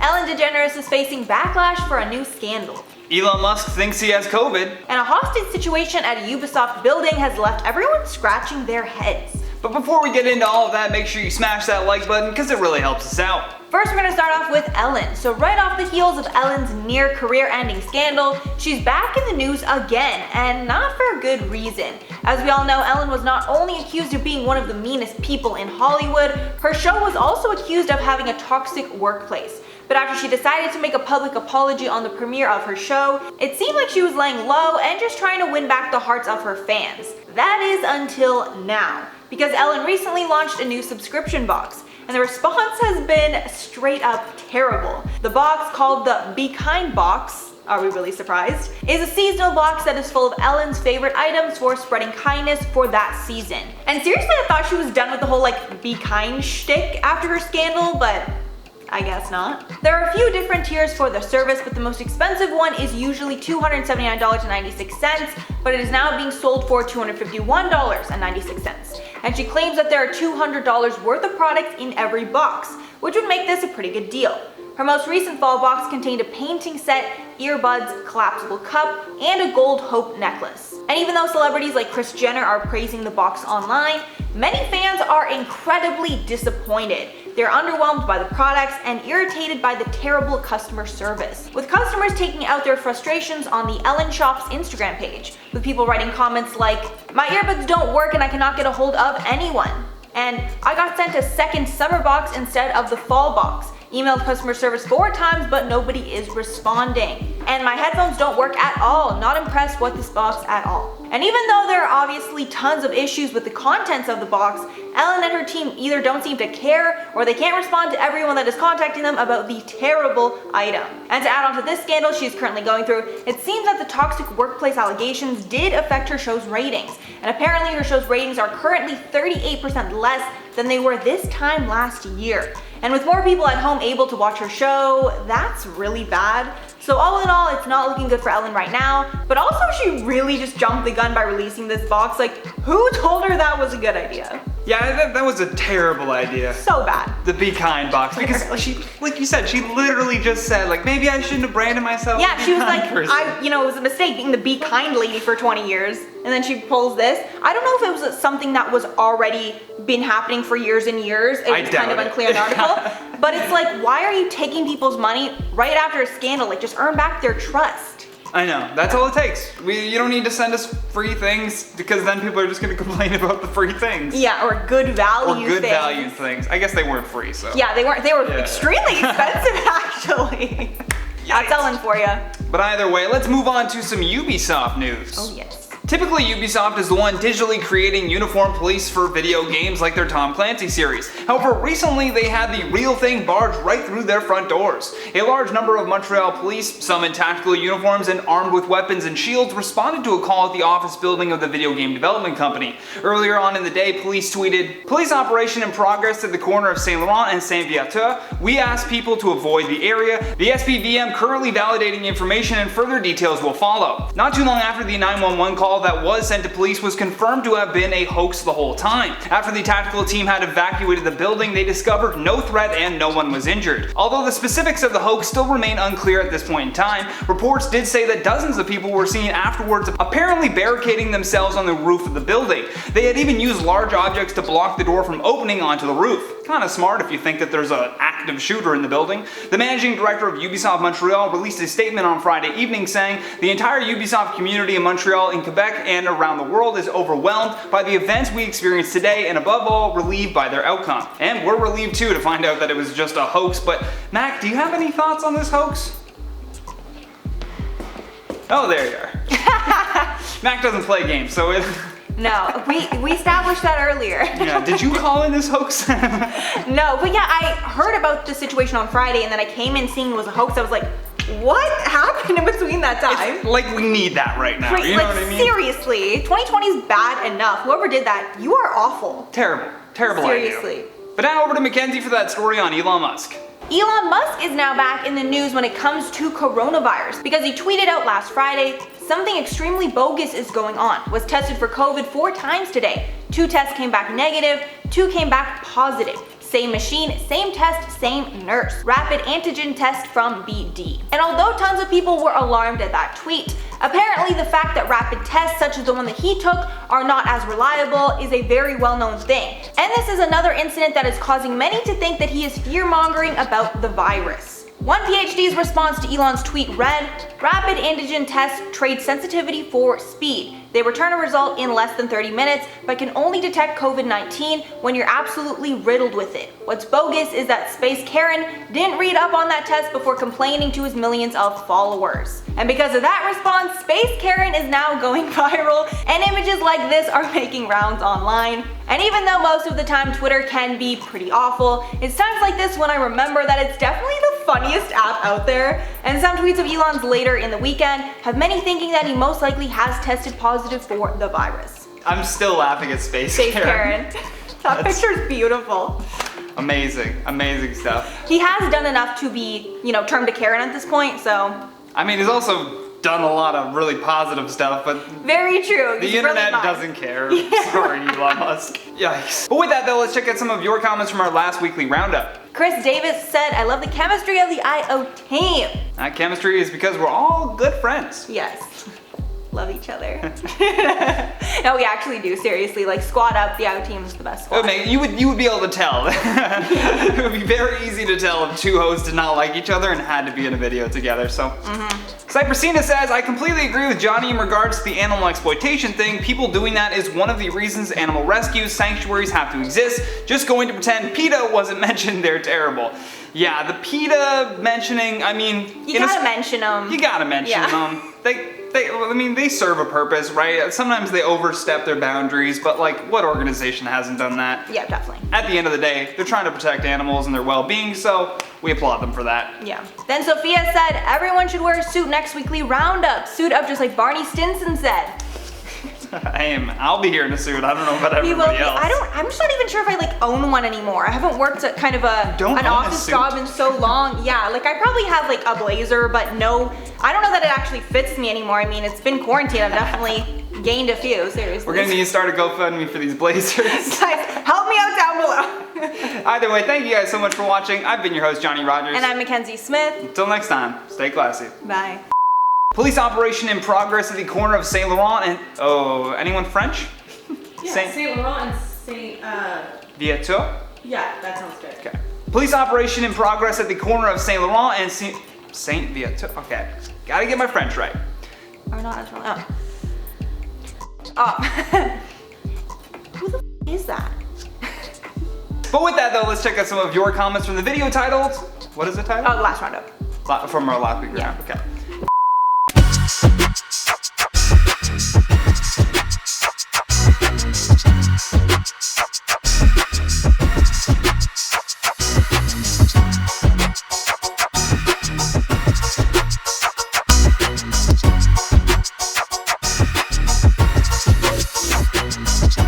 Ellen DeGeneres is facing backlash for a new scandal. Elon Musk thinks he has COVID. And a hostage situation at a Ubisoft building has left everyone scratching their heads. But before we get into all of that, make sure you smash that like button because it really helps us out. First, we're going to start off with Ellen. So right off the heels of Ellen's near career-ending scandal, she's back in the news again, and not for a good reason. As we all know, Ellen was not only accused of being one of the meanest people in Hollywood, her show was also accused of having a toxic workplace. But after she decided to make a public apology on the premiere of her show, it seemed like she was laying low and just trying to win back the hearts of her fans. That is until now, because Ellen recently launched a new subscription box, and the response has been straight up terrible. The box, called the Be Kind box, are we really surprised, is a seasonal box that is full of Ellen's favorite items for spreading kindness for that season. And seriously, I thought she was done with the whole be kind shtick after her scandal, but I guess not. There are a few different tiers for the service, but the most expensive one is usually $279.96, but it is now being sold for $251.96. And she claims that there are $200 worth of products in every box, which would make this a pretty good deal. Her most recent fall box contained a painting set, earbuds, collapsible cup, and a gold hope necklace. And even though celebrities like Kris Jenner are praising the box online, many fans are incredibly disappointed. They're underwhelmed by the products and irritated by the terrible customer service, with customers taking out their frustrations on the Ellen Shop's Instagram page, with people writing comments like, "My earbuds don't work and I cannot get a hold of anyone," and "I got sent a second summer box instead of the fall box. Emailed customer service 4 times but nobody is responding. And my headphones don't work at all. Not impressed with this box at all." And even though there are obviously tons of issues with the contents of the box, Ellen and her team either don't seem to care or they can't respond to everyone that is contacting them about the terrible item. And to add on to this scandal she's currently going through, it seems that the toxic workplace allegations did affect her show's ratings. And apparently her show's ratings are currently 38% less than they were this time last year. And with more people at home able to watch her show, that's really bad. So all in all, it's not looking good for Ellen right now, but also she really just jumped the gun by releasing this box. Who told her that was a good idea? Yeah, that was a terrible idea. So bad. The Be Kind box, because she, like you said, she literally just said, maybe I shouldn't have branded myself. Yeah, she was like, person. it was a mistake being the Be Kind lady for 20 years. And then she pulls this. I don't know if it was something that was already been happening for years and years. It's kind of unclear in the article. But it's like, why are you taking people's money right after a scandal? Just earn back their trust. I know, that's all it takes. You don't need to send us free things because then people are just gonna complain about the free things. Yeah, or good value things. Value things. I guess they weren't free, so. Yeah, they weren't. They were extremely expensive, actually. That's Ellen for you. But either way, let's move on to some Ubisoft news. Oh yes. Typically, Ubisoft is the one digitally creating uniformed police for video games like their Tom Clancy series. However, recently they had the real thing barge right through their front doors. A large number of Montreal police, some in tactical uniforms and armed with weapons and shields, responded to a call at the office building of the video game development company. Earlier on in the day, police tweeted, "Police operation in progress at the corner of Saint Laurent and Saint Viateur. We ask people to avoid the area. The SPVM currently validating information and further details will follow." Not too long after the 911 call that was sent to police was confirmed to have been a hoax the whole time. After the tactical team had evacuated the building, they discovered no threat and no one was injured. Although the specifics of the hoax still remain unclear at this point in time, reports did say that dozens of people were seen afterwards apparently barricading themselves on the roof of the building. They had even used large objects to block the door from opening onto the roof. Kinda smart if you think that there's an active shooter in the building. The managing director of Ubisoft Montreal released a statement on Friday evening saying, "The entire Ubisoft community in Montreal, in Quebec, and around the world is overwhelmed by the events we experienced today and above all relieved by their outcome." And we're relieved too to find out that it was just a hoax, but Mac, do you have any thoughts on this hoax? Oh, there you are. Mac doesn't play games, so it... No, we established that earlier. Yeah, did you call in this hoax? No, but yeah, I heard about the situation on Friday and then I came in seeing it was a hoax. I was like, what happened in between that time? It's like we need that right now, you know what I mean? Seriously, 2020 is bad enough. Whoever did that, you are awful. Terrible Seriously. idea. But now over to Mackenzie for that story on Elon Musk. Elon Musk is now back in the news when it comes to coronavirus because he tweeted out last Friday, "Something extremely bogus is going on. Was tested for COVID 4 times today. 2 tests came back negative, 2 came back positive. Same machine, same test, same nurse. Rapid antigen test from BD. And although tons of people were alarmed at that tweet, apparently the fact that rapid tests such as the one that he took are not as reliable is a very well-known thing. And this is another incident that is causing many to think that he is fear-mongering about the virus. One PhD's response to Elon's tweet read, "Rapid antigen test trades sensitivity for speed. They return a result in less than 30 minutes, but can only detect COVID-19 when you're absolutely riddled with it. What's bogus is that Space Karen didn't read up on that test before complaining to his millions of followers." And because of that response, Space Karen is now going viral, and images like this are making rounds online. And even though most of the time Twitter can be pretty awful, it's times like this when I remember that it's definitely the funniest app out there. And some tweets of Elon's later in the weekend have many thinking that he most likely has tested positive for the virus. I'm still laughing at Space Karen. That picture's beautiful. Amazing, amazing stuff. He has done enough to be, termed a Karen at this point, so. I mean, he's also done a lot of really positive stuff, but very true. The internet doesn't care. Yeah. Sorry, Elon Musk. Yikes. But with that though, let's check out some of your comments from our last weekly roundup. Chris Davis said, "I love the chemistry of the IO team." That chemistry is because we're all good friends. Yes. Love each other. No, we actually do, seriously. Like, squad up, the IO team is the best squad. You would be able to tell. It would be very easy to tell if two hosts did not like each other and had to be in a video together, so. Cypressina says, "I completely agree with Johnny in regards to the animal exploitation thing. People doing that is one of the reasons animal rescues, sanctuaries have to exist. Just going to pretend PETA wasn't mentioned, they're terrible." Yeah, the PETA mentioning, I mean. You gotta mention them. You gotta mention them. They serve a purpose, right? Sometimes they overstep their boundaries, but like, what organization hasn't done that? Yeah, definitely. At the end of the day, they're trying to protect animals and their well-being, so we applaud them for that. Yeah. Then Sophia said, "Everyone should wear a suit next weekly roundup. Suit up just like Barney Stinson said." I'll be here in a suit. I don't know about everybody else. I'm just not even sure if I own one anymore. I haven't worked at kind of an office job in so long. Yeah, I probably have a blazer, but no, I don't know that it actually fits me anymore. I mean, it's been quarantine. I've definitely gained a few, seriously. We're gonna need to start a GoFundMe for these blazers. Guys, help me out down below. Either way, thank you guys so much for watching. I've been your host, Johnny Rogers. And I'm Mackenzie Smith. Until next time, stay classy. Bye. Police operation in progress at the corner of Saint Laurent and, anyone French? Yeah, Saint Laurent and Saint, Viateur? Yeah, that sounds good. Okay. Police operation in progress at the corner of Saint Laurent and Saint Viateur. Okay, gotta get my French right. Or not as well. Oh. Who the is that? But with that though, let's check out some of your comments from the video titled, what is it titled? Oh, the last roundup. From our last week round, okay.